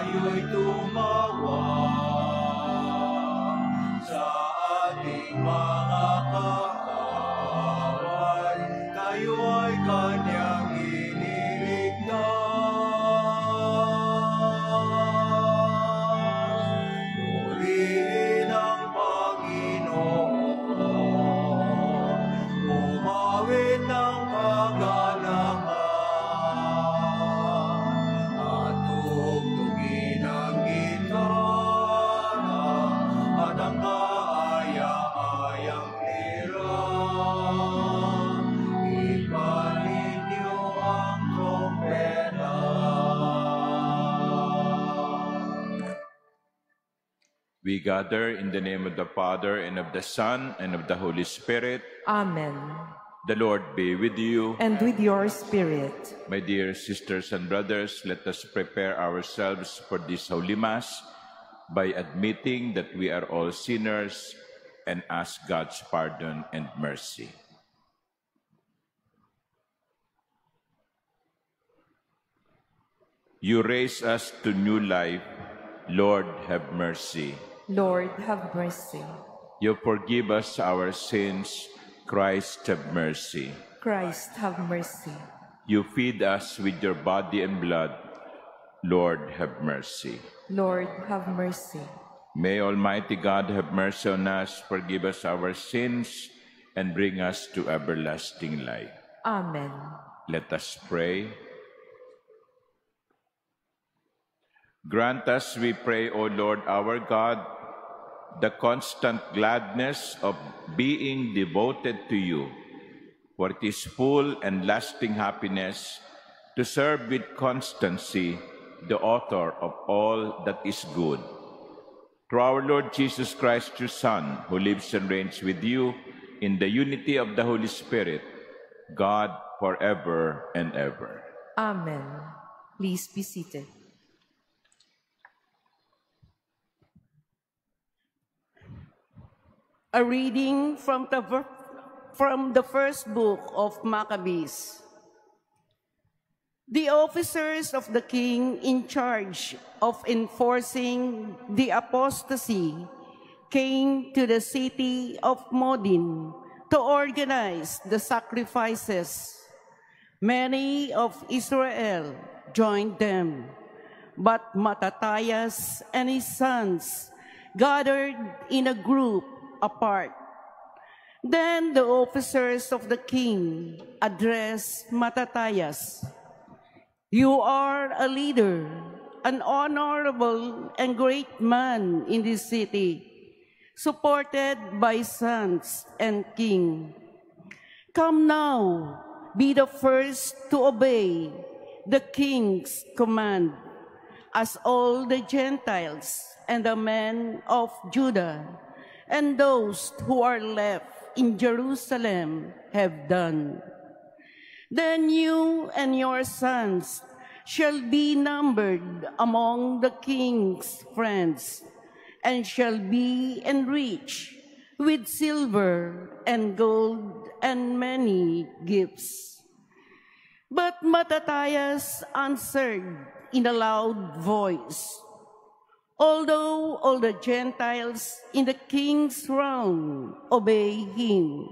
kayo'y tumawag sa ating mga kaaway. Kayo ay kanyang iniligtas. Purihin ang Panginoon, umawit ng kagalakan, at tugtugin ang gitara at ang kaaya-ayang lira. Ipanin niyo ang trompeta. We gather in the name of the Father, and of the Son, and of the Holy Spirit. Amen. The Lord be with you. And with your spirit. My dear sisters and brothers, let us prepare ourselves for this Holy Mass by admitting that we are all sinners and ask God's pardon and mercy. You raise us to new life. Lord, have mercy. Lord, have mercy. You forgive us our sins. Christ, have mercy. Christ, have mercy. You feed us with your body and blood. Lord, have mercy. Lord, have mercy. May Almighty God have mercy on us, forgive us our sins, and bring us to everlasting life. Amen. Let us pray. Grant us, we pray, O Lord our God, the constant gladness of being devoted to you, for it is full and lasting happiness to serve with constancy the author of all that is good. Through our Lord Jesus Christ, your Son, who lives and reigns with you in the unity of the Holy Spirit, God forever and ever. Amen. Please be seated. A reading from the first book of Maccabees. The officers of the king in charge of enforcing the apostasy came to the city of Modin to organize the sacrifices. Many of Israel joined them, but Mattathias and his sons gathered in a group apart. Then the officers of the king addressed Mattathias. You are a leader, an honorable and great man in this city, supported by sons and king. Come now, be the first to obey the king's command, as all the Gentiles and the men of Judah and those who are left in Jerusalem have done. Then you and your sons shall be numbered among the king's friends, and shall be enriched with silver and gold and many gifts. But Mattathias answered in a loud voice, although all the Gentiles in the king's realm obey him,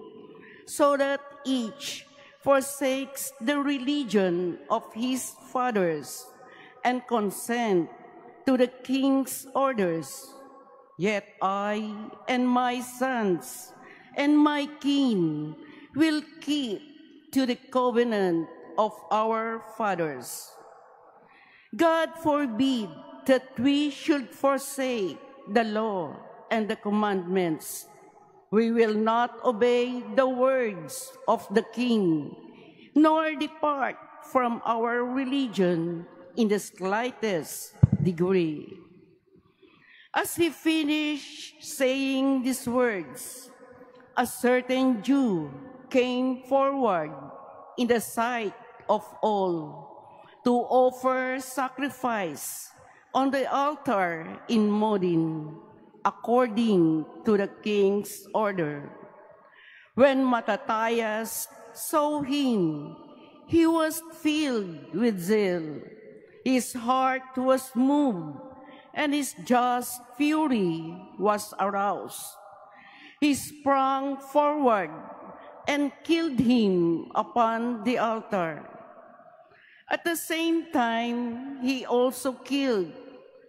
so that each forsakes the religion of his fathers and consent to the king's orders, yet I and my sons and my kin will keep to the covenant of our fathers. God forbid that we should forsake the law and the commandments. We will not obey the words of the king, nor depart from our religion in the slightest degree. As he finished saying these words, a certain Jew came forward in the sight of all to offer sacrifice on the altar in Modin, according to the king's order. When Mattathias saw him, he was filled with zeal. His heart was moved, and his just fury was aroused. He sprang forward and killed him upon the altar. At the same time, he also killed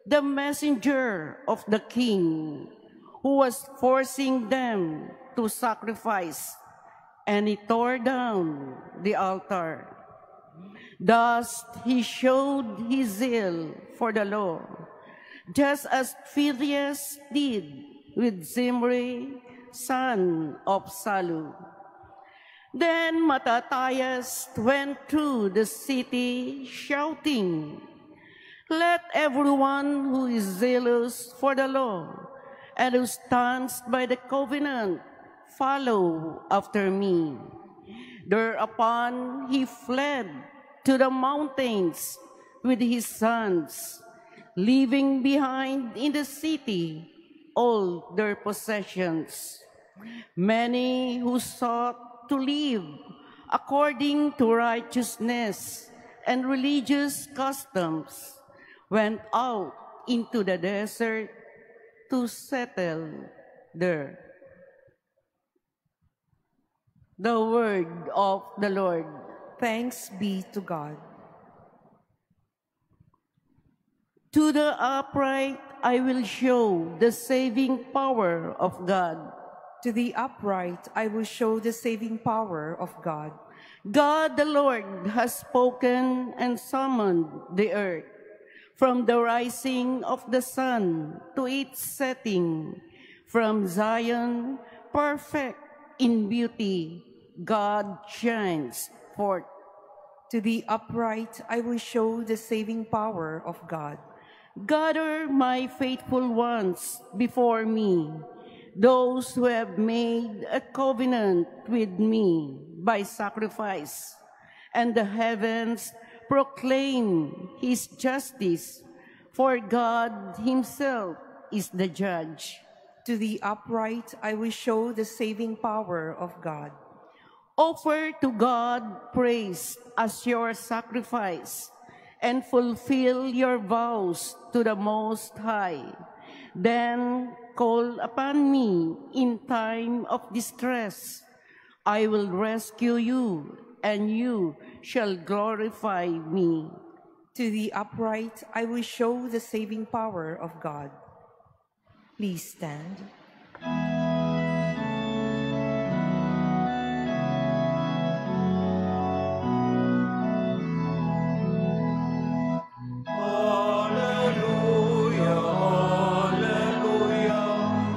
the messenger of the king, who was forcing them to sacrifice, and he tore down the altar. Thus he showed his zeal for the law, just as Phinehas did with Zimri, son of Salu. Then Mattathias went through the city shouting, "Let everyone who is zealous for the law and who stands by the covenant follow after me." Thereupon he fled to the mountains with his sons, leaving behind in the city all their possessions. Many who sought to live according to righteousness and religious customs went out into the desert to settle there. The word of the Lord. Thanks be to God. To the upright I will show the saving power of God. To the upright I will show the saving power of God. God the Lord has spoken and summoned the earth. From the rising of the sun to its setting, from Zion, perfect in beauty, God shines forth. To the upright I will show the saving power of God. Gather my faithful ones before me, those who have made a covenant with me by sacrifice, and the heavens proclaim his justice, for God himself is the judge. To the upright I will show the saving power of God. Offer to God praise as your sacrifice, and fulfill your vows to the Most High. Then call upon me in time of distress. I will rescue you, and you shall glorify me. To the upright I will show the saving power of God. Please stand. Hallelujah, hallelujah,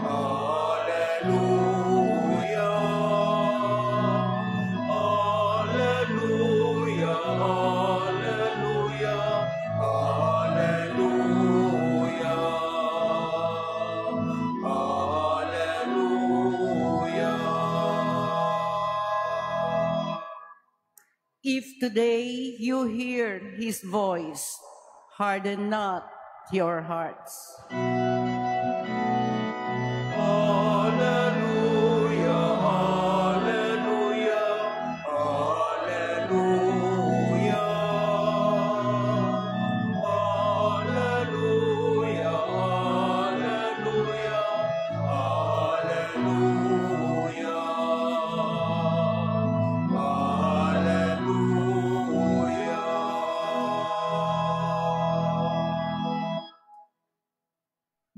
hallelujah. Hallelujah, hallelujah, hallelujah. Hallelujah. If today you hear his voice, harden not your hearts. Hallelujah, hallelujah, hallelujah. Hallelujah, hallelujah, hallelujah.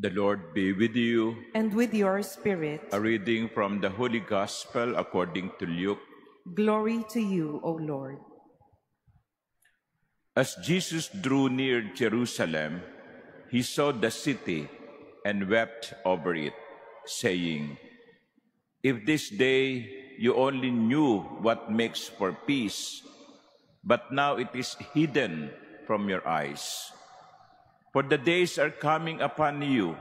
The Lord be with you. And with your spirit. A reading from the Holy Gospel according to Luke. Glory to you, O Lord. As Jesus drew near Jerusalem, he saw the city and wept over it, saying, "If this day you only knew what makes for peace, but now it is hidden from your eyes. For the days are coming upon you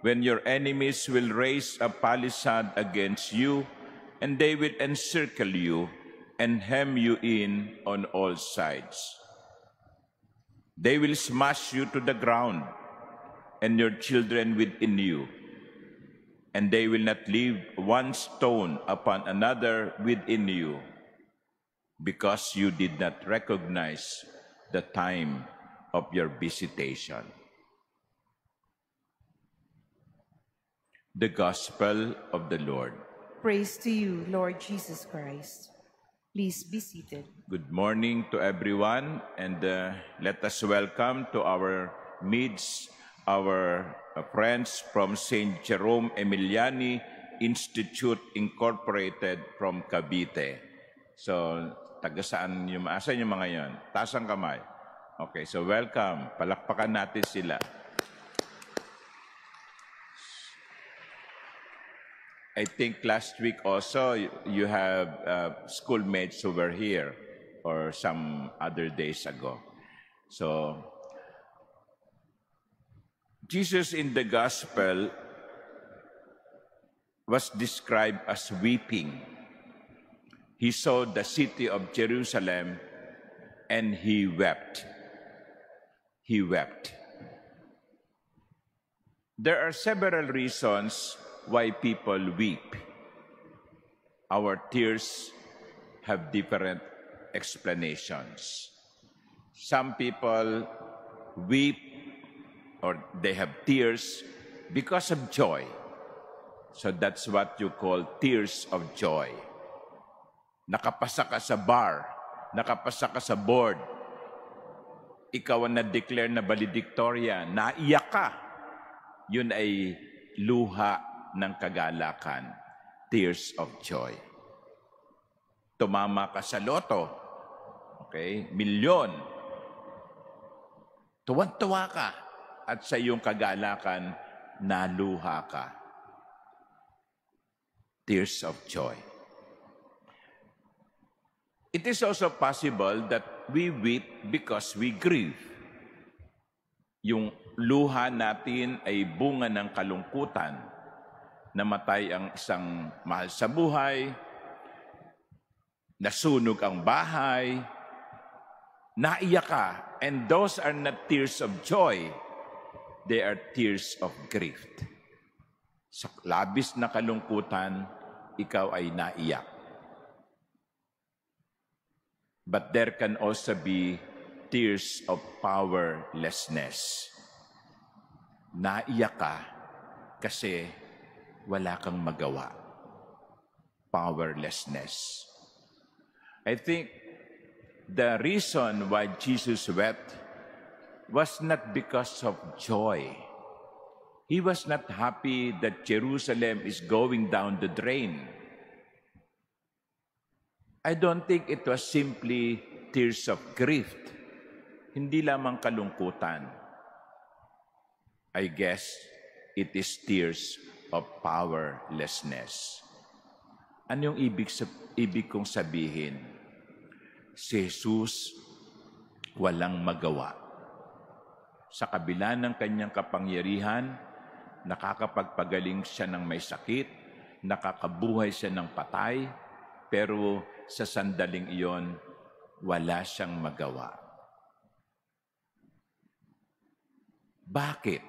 when your enemies will raise a palisade against you, and they will encircle you and hem you in on all sides. They will smash you to the ground, and your children within you, and they will not leave one stone upon another within you, because you did not recognize the time of your visitation. The Gospel of the Lord. Praise to you, Lord Jesus Christ. Please be seated. Good morning to everyone, and let us welcome to our midst our friends from St. Jerome Emiliani Institute Incorporated from Cavite. So, taga saan yung asan yung mga yon? Taas ang kamay. Okay, so welcome. Palakpakan natin sila. I think last week also you have schoolmates who were here or some other days ago. So, Jesus in the Gospel was described as weeping. He saw the city of Jerusalem and he wept. He wept. There are several reasons why people weep. Our tears have different explanations. Some people weep or they have tears because of joy. So that's what you call tears of joy. Nakapasa ka sa bar, nakapasa ka sa board, ikaw ang na-declare na valedictorian, naiyak ka, yun ay luha ng kagalakan, tears of joy. Tumama ka sa loto, okay, milyon, tuwan-tuwa ka, at sa iyong kagalakan, naluha ka. Tears of joy. It is also possible that we weep because we grieve. Yung luha natin ay bunga ng kalungkutan. Namatay ang isang mahal sa buhay, nasunog ang bahay, naiyak ka, and those are not tears of joy. They are tears of grief. Sa labis na kalungkutan, ikaw ay naiyak. But there can also be tears of powerlessness. Naiyak ka kasi wala kang magawa. Powerlessness. I think the reason why Jesus wept was not because of joy. He was not happy that Jerusalem is going down the drain. I don't think it was simply tears of grief. Hindi lamang kalungkutan. I guess it is tears of powerlessness. Ano yung ibig kong sabihin? Si Jesus walang magawa. Sa kabila ng kanyang kapangyarihan, nakakapagpagaling siya ng may sakit, nakakabuhay siya ng patay, pero sa sandaling iyon, wala siyang magawa. Bakit?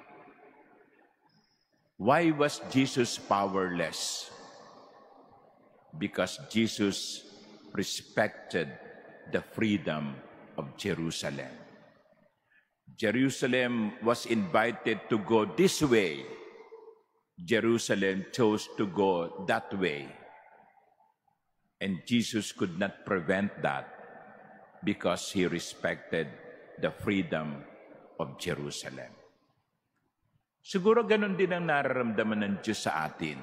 Why was Jesus powerless? Because Jesus respected the freedom of Jerusalem. Jerusalem was invited to go this way. Jerusalem chose to go that way. And Jesus could not prevent that because he respected the freedom of Jerusalem. Siguro ganun din ang nararamdaman ng Diyos sa atin.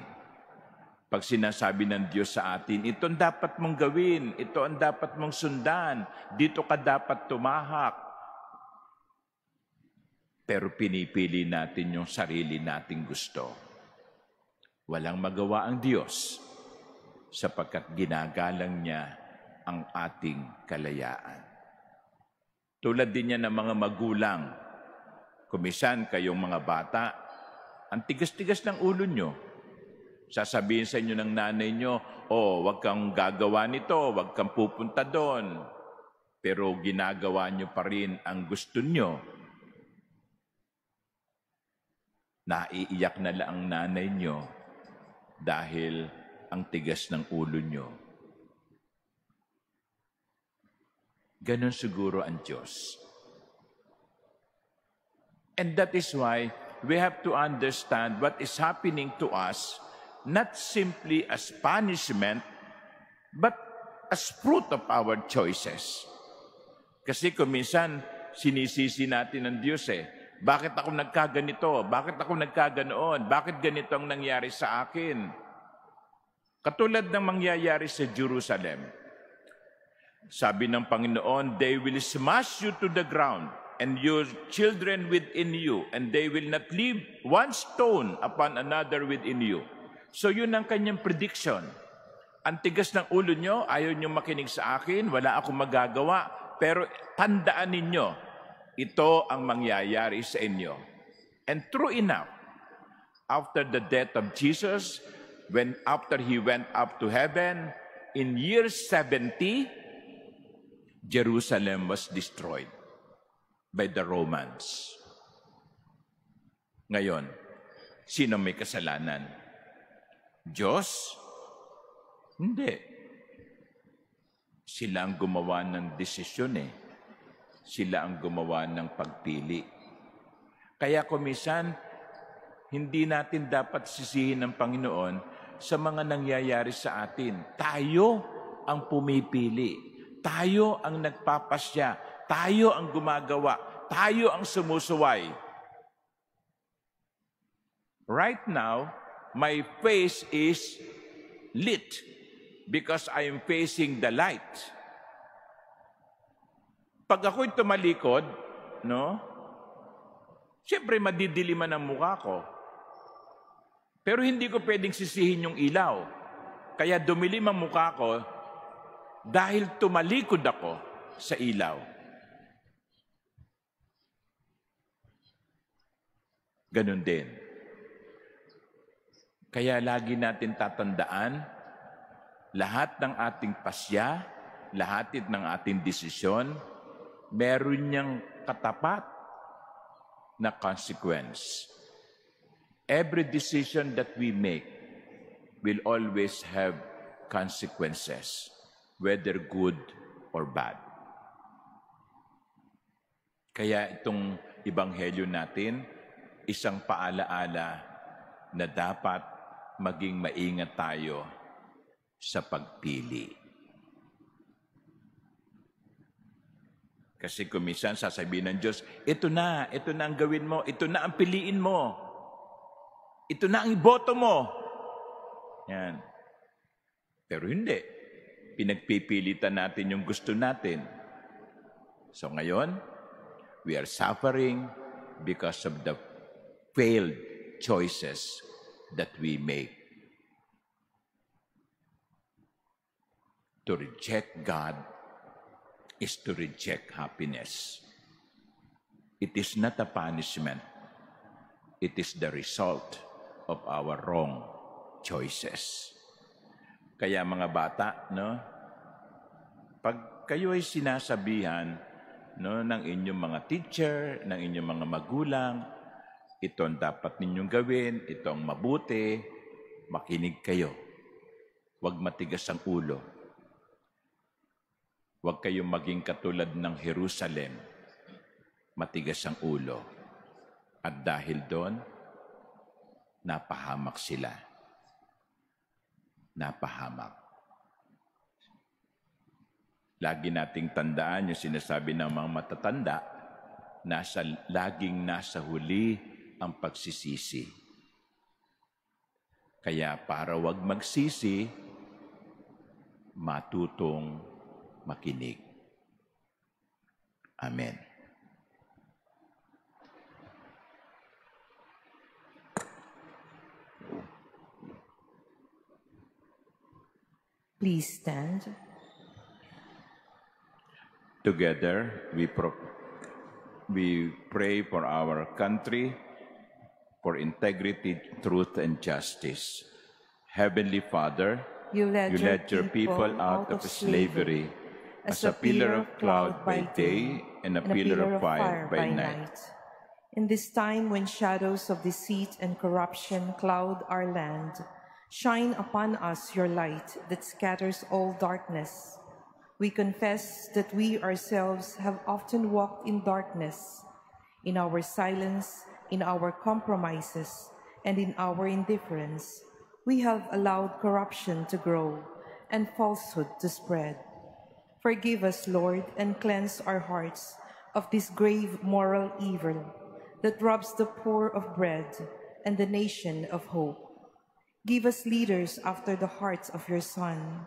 Pag sinasabi ng Diyos sa atin, ito ang dapat mong gawin, ito ang dapat mong sundan, dito ka dapat tumahak. Pero pinipili natin yung sarili nating gusto. Walang magawa ang Diyos sapagkat ginagalang niya ang ating kalayaan. Tulad din niya ng mga magulang. Kumisan kayong mga bata, ang tigas-tigas ng ulo nyo. Sasabihin sa inyo ng nanay nyo, wag kang gagawa nito, wag kang pupunta doon. Pero ginagawa nyo pa rin ang gusto nyo. Naiiyak na lang ang nanay nyo dahil ang tigas ng ulo nyo. Ganon siguro ang Diyos. And that is why we have to understand what is happening to us, not simply as punishment, but as fruit of our choices. Kasi kung minsan, sinisisi natin ng Diyos bakit ako nagkaganito? Bakit ako nagkaganoon? Bakit ganito ang nangyari sa akin? Katulad ng mangyayari sa Jerusalem. Sabi ng Panginoon, they will smash you to the ground and your children within you, and they will not leave one stone upon another within you. So yun ang kanyang prediction. Ang tigas ng ulo nyo, ayaw nyo makinig sa akin, wala akong magagawa, pero tandaan ninyo, ito ang mangyayari sa inyo. And true enough, after the death of Jesus, after he went up to heaven, in year 70, Jerusalem was destroyed by the Romans. Ngayon, sino may kasalanan? Diyos? Hindi. Sila ang gumawa ng desisyon Sila ang gumawa ng pagpili. Kaya kumisan, hindi natin dapat sisihin ng Panginoon sa mga nangyayari sa atin. Tayo ang pumipili. Tayo ang nagpapasya. Tayo ang gumagawa. Tayo ang sumusuway. Right now, my face is lit because I am facing the light. Pag ako'y tumalikod, siyempre madidiliman ang mukha ko. Pero hindi ko pwedeng sisihin yung ilaw. Kaya dumilim ang mukha ko dahil tumalikod ako sa ilaw. Ganun din. Kaya lagi natin tatandaan, lahat ng ating pasya, lahat ng ating desisyon, meron niyang katapat na consequence. Every decision that we make will always have consequences, whether good or bad. Kaya itong ebanghelyo natin, isang paalaala na dapat maging maingat tayo sa pagpili. Kasi kung minsan sasabihin ng Diyos, ito na ang gawin mo, ito na ang piliin mo, ito na ang iboto mo. Yan. Pero hindi. Pinagpipilitan natin yung gusto natin. So ngayon, we are suffering because of the failed choices that we make. To reject God is to reject happiness. It is not a punishment. It is the result of our wrong choices. Kaya mga bata, pag kayo ay sinasabihan ng inyong mga teacher, ng inyong mga magulang, ito ang dapat ninyong gawin, ito ang mabuti, makinig kayo. Huwag matigas ang ulo. Huwag kayong maging katulad ng Jerusalem, matigas ang ulo. At dahil doon, napahamak sila. Napahamak. Lagi nating tandaan yung sinasabi ng mga matatanda, laging nasa huli ang pagsisisi. Kaya para wag magsisi, matutong makinig. Amen. Please stand. Together, we pray for our country, for integrity, truth, and justice. Heavenly Father, you led your people out of slavery as a pillar of cloud by day and a pillar of fire by night. In this time when shadows of deceit and corruption cloud our land, shine upon us your light that scatters all darkness. We confess that we ourselves have often walked in darkness, In our silence, in our compromises, and in our indifference, we have allowed corruption to grow and falsehood to spread. Forgive us, Lord, and cleanse our hearts of this grave moral evil that robs the poor of bread and the nation of hope. Give us leaders after the hearts of your Son,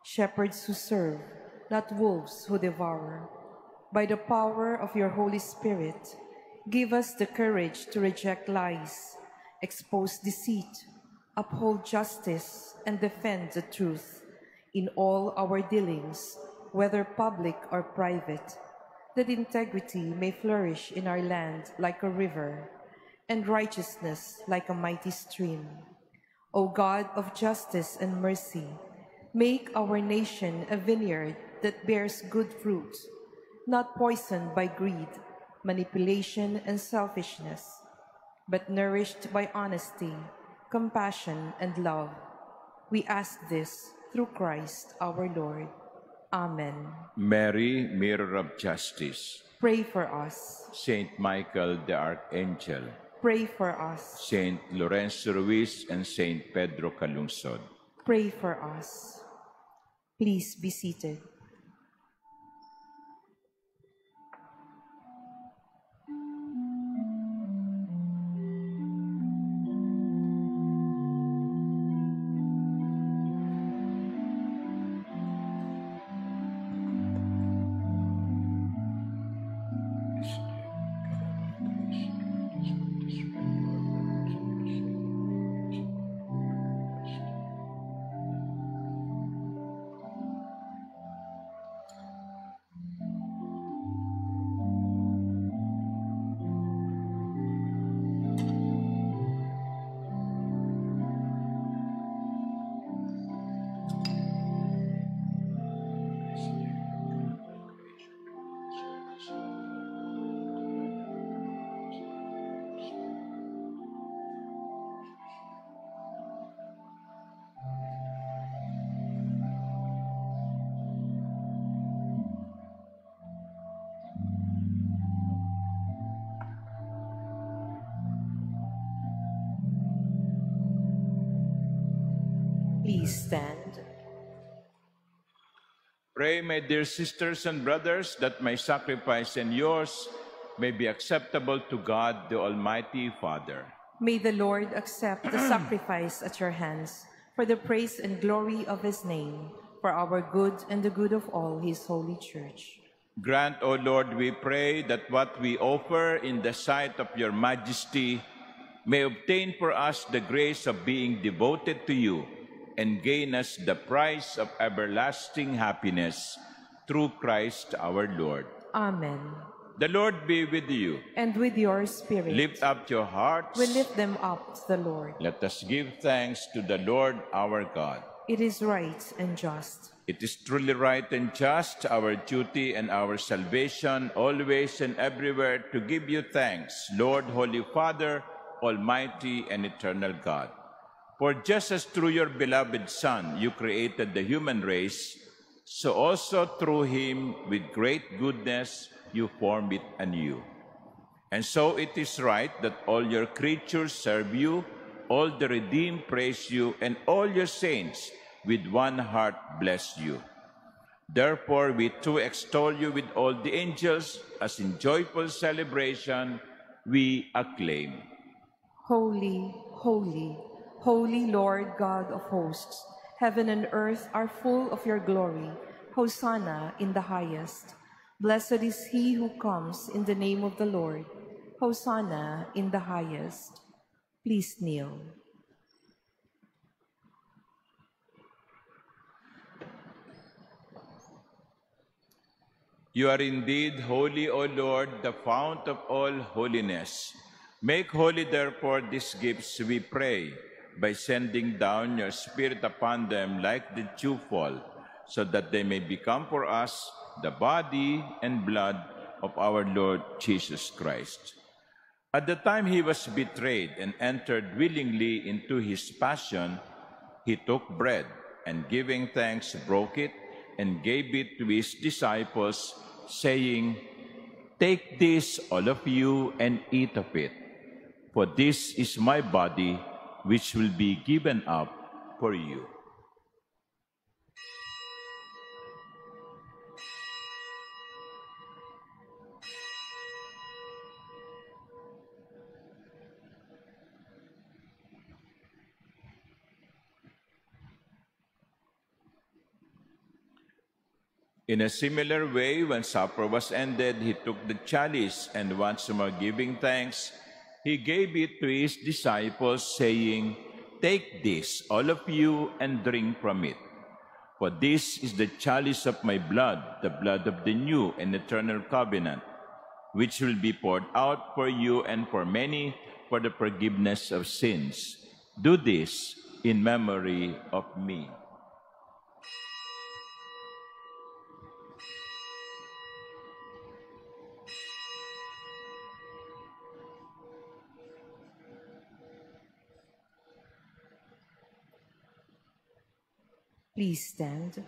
shepherds who serve, not wolves who devour. By the power of your Holy Spirit, give us the courage to reject lies, expose deceit, uphold justice, and defend the truth in all our dealings, whether public or private, that integrity may flourish in our land like a river, and righteousness like a mighty stream. O God of justice and mercy, make our nation a vineyard that bears good fruit, not poisoned by greed, manipulation, and selfishness, but nourished by honesty, compassion, and love. We ask this through Christ our Lord. Amen. Mary, Mirror of Justice. Pray for us. Saint Michael the Archangel. Pray for us. Saint Lorenzo Ruiz and Saint Pedro Calungsod. Pray for us. Please be seated. Please stand. Pray, my dear sisters and brothers, that my sacrifice and yours may be acceptable to God, the Almighty Father. May the Lord accept the sacrifice at your hands for the praise and glory of his name, for our good and the good of all his holy church. Grant, O Lord, we pray, that what we offer in the sight of your majesty may obtain for us the grace of being devoted to you and gain us the prize of everlasting happiness through Christ our Lord. Amen. The Lord be with you. And with your spirit. Lift up your hearts. We lift them up to the Lord. Let us give thanks to the Lord our God. It is right and just. It is truly right and just, our duty and our salvation, always and everywhere, to give you thanks, Lord, Holy Father, Almighty and eternal God. For just as through your beloved Son you created the human race, so also through him with great goodness you form it anew. And so it is right that all your creatures serve you, all the redeemed praise you, and all your saints with one heart bless you. Therefore we too extol you with all the angels, as in joyful celebration we acclaim. Holy, holy, holy Lord God of hosts, heaven and earth are full of your glory. Hosanna in the highest. Blessed is he who comes in the name of the Lord. Hosanna in the highest. Please kneel. You are indeed holy, O Lord, the fount of all holiness. Make holy, therefore, these gifts, we pray, by sending down your Spirit upon them like the dewfall, so that they may become for us the body and blood of our Lord Jesus Christ. At the time he was betrayed and entered willingly into his passion, he took bread, and giving thanks, broke it, and gave it to his disciples, saying, Take this, all of you, and eat of it, for this is my body, which will be given up for you. In a similar way, when supper was ended, he took the chalice, and once more giving thanks, he gave it to his disciples, saying, "Take this, all of you, and drink from it. For this is the chalice of my blood, the blood of the new and eternal covenant, which will be poured out for you and for many for the forgiveness of sins. Do this in memory of me." Please stand.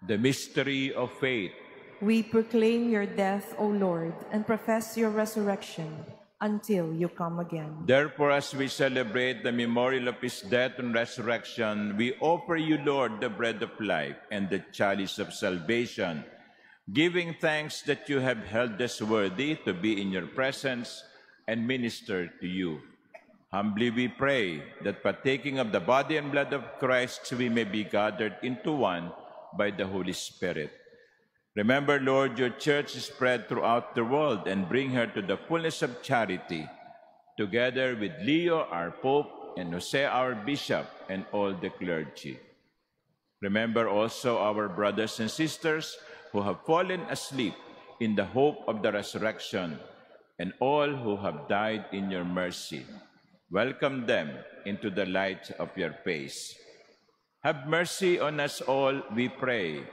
The mystery of faith. We proclaim your death, O Lord, and profess your resurrection until you come again. Therefore, as we celebrate the memorial of his death and resurrection, we offer you, Lord, the bread of life and the chalice of salvation, giving thanks that you have held us worthy to be in your presence and minister to you. Humbly we pray that partaking of the body and blood of Christ, we may be gathered into one by the Holy Spirit. Remember, Lord, your church is spread throughout the world, and bring her to the fullness of charity, together with Leo, our Pope, and Jose, our Bishop, and all the clergy. Remember also our brothers and sisters who have fallen asleep in the hope of the resurrection, and all who have died in your mercy. Welcome them into the light of your face. Have mercy on us all, we pray,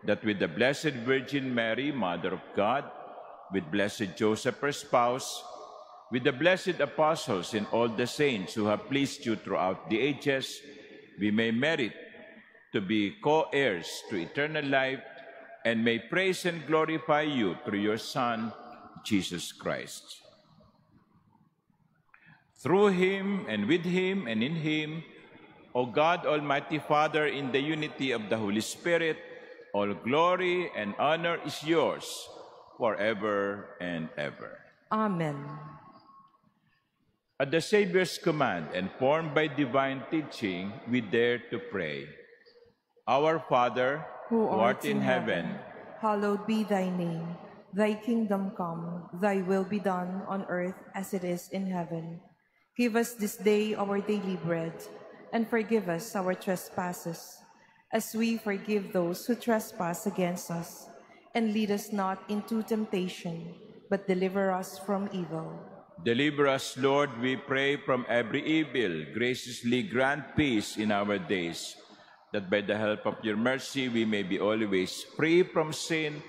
that with the Blessed Virgin Mary, Mother of God, with Blessed Joseph, her spouse, with the blessed apostles and all the saints who have pleased you throughout the ages, we may merit to be co-heirs to eternal life, and may praise and glorify you through your Son, Jesus Christ. Through him, and with him, and in him, O God, Almighty Father, in the unity of the Holy Spirit, all glory and honor is yours forever and ever. Amen. At the Savior's command and formed by divine teaching, we dare to pray. Our Father, Who art in heaven, hallowed be thy name. Thy kingdom come, thy will be done on earth as it is in heaven. Give us this day our daily bread, and forgive us our trespasses, as we forgive those who trespass against us. And lead us not into temptation, but deliver us from evil. deliver us, Lord, we pray, from every evil. Graciously grant peace in our days, that by the help of your mercy we may be always free from sin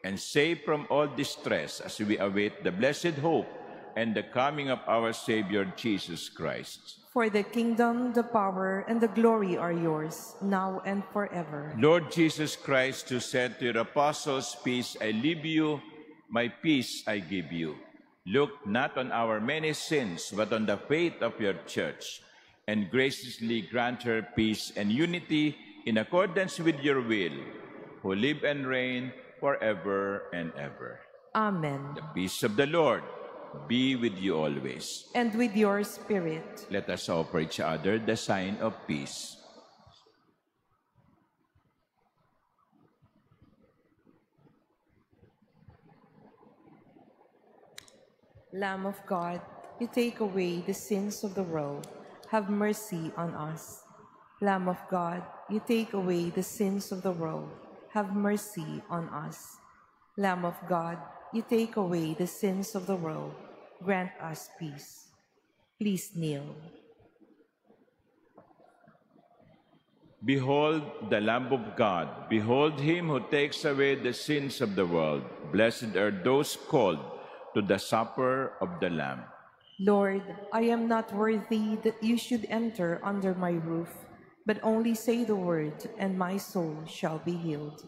and safe from all distress, as we await the blessed hope and the coming of our Savior, Jesus Christ. For the kingdom, the power, and the glory are yours, now and forever. Lord Jesus Christ, who said to your apostles, "Peace I leave you, my peace I give you," look not on our many sins, but on the faith of your church, and graciously grant her peace and unity in accordance with your will, who live and reign forever and ever. Amen. The peace of the Lord be with you always. And with your spirit. Let us offer each other the sign of peace. Lamb of God, you take away the sins of the world. Have mercy on us. Lamb of God, you take away the sins of the world. Have mercy on us. Lamb of God, you take away the sins of the world. Grant us peace. Please kneel. Behold the Lamb of God. Behold him who takes away the sins of the world. Blessed are those called to the supper of the Lamb. Lord, I am not worthy that you should enter under my roof, but only say the word, and my soul shall be healed.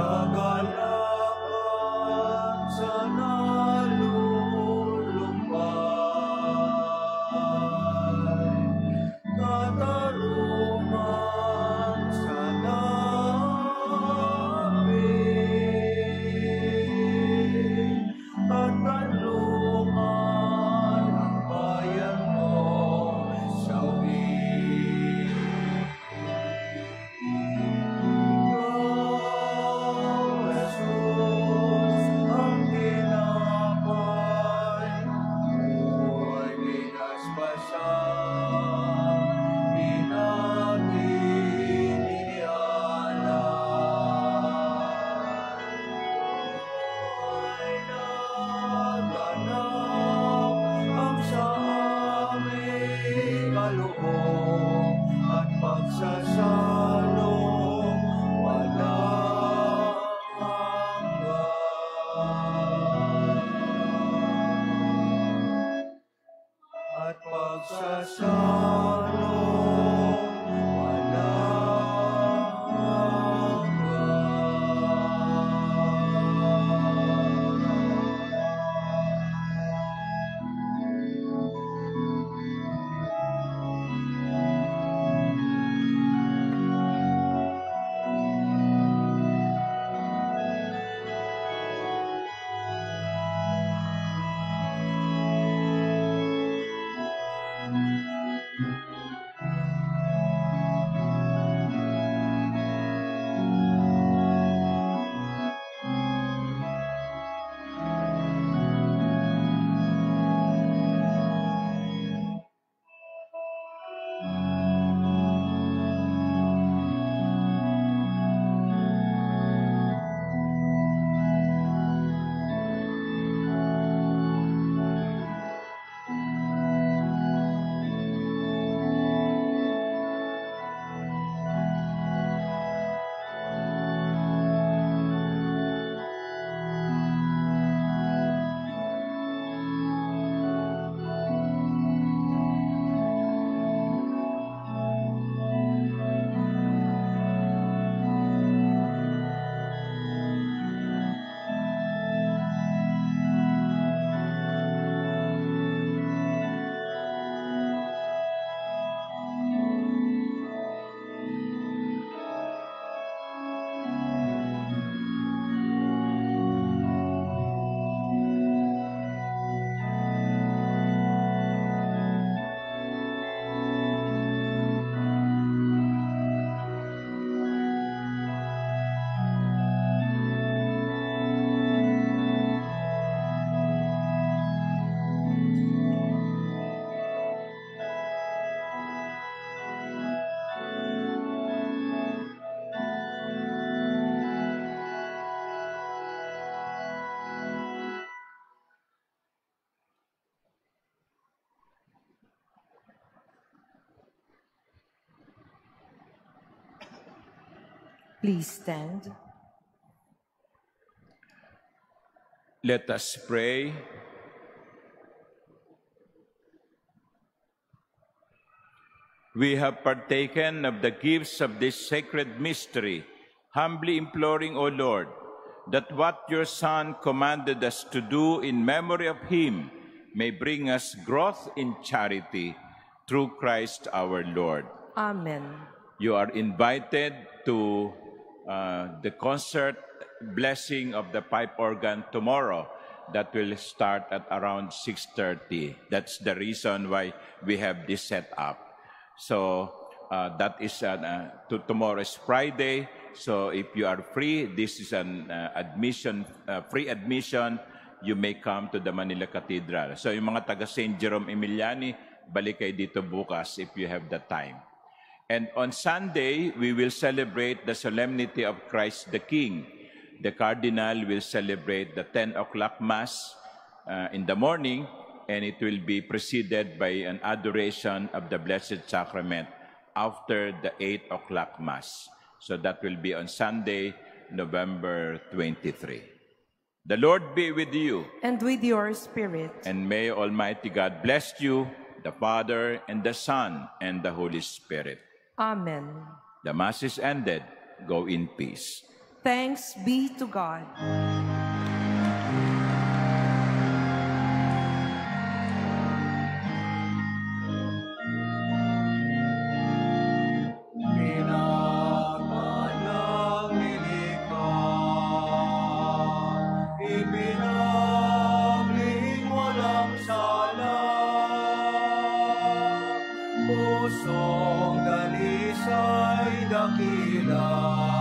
kagalakan sa nalulumbay, katarungan sa daigdig, at kanlungan ang bayan mo sa uwing. Ikaw, Jesus, ang tinapay, mo'y pinaspasan, di natin inialay. Ay naganap ang sa aming kaloob at pagsasalong walang hanggan. At pagsasalong walang Please stand. Let us pray. We have partaken of the gifts of this sacred mystery, humbly imploring, O Lord, that what your Son commanded us to do in memory of him may bring us growth in charity through Christ our Lord. Amen. You are invited to the concert blessing of the pipe organ tomorrow that will start at around 6:30. That's the reason why we have this set up. So that is tomorrow is Friday. So if you are free, this is an free admission. You may come to the Manila Cathedral. So yung mga taga St. Jerome Emiliani, balik kayo dito bukas if you have the time. And on Sunday, we will celebrate the solemnity of Christ the King. The Cardinal will celebrate the 10 o'clock Mass in the morning, and it will be preceded by an adoration of the Blessed Sacrament after the 8 o'clock Mass. So that will be on Sunday, November 23. The Lord be with you. And with your spirit. And may Almighty God bless you, the Father, and the Son, and the Holy Spirit. Amen. The Mass is ended. Go in peace. Thanks be to God. Pinapanangili ka, ibinabling walang sala, pusong dalisay dakila.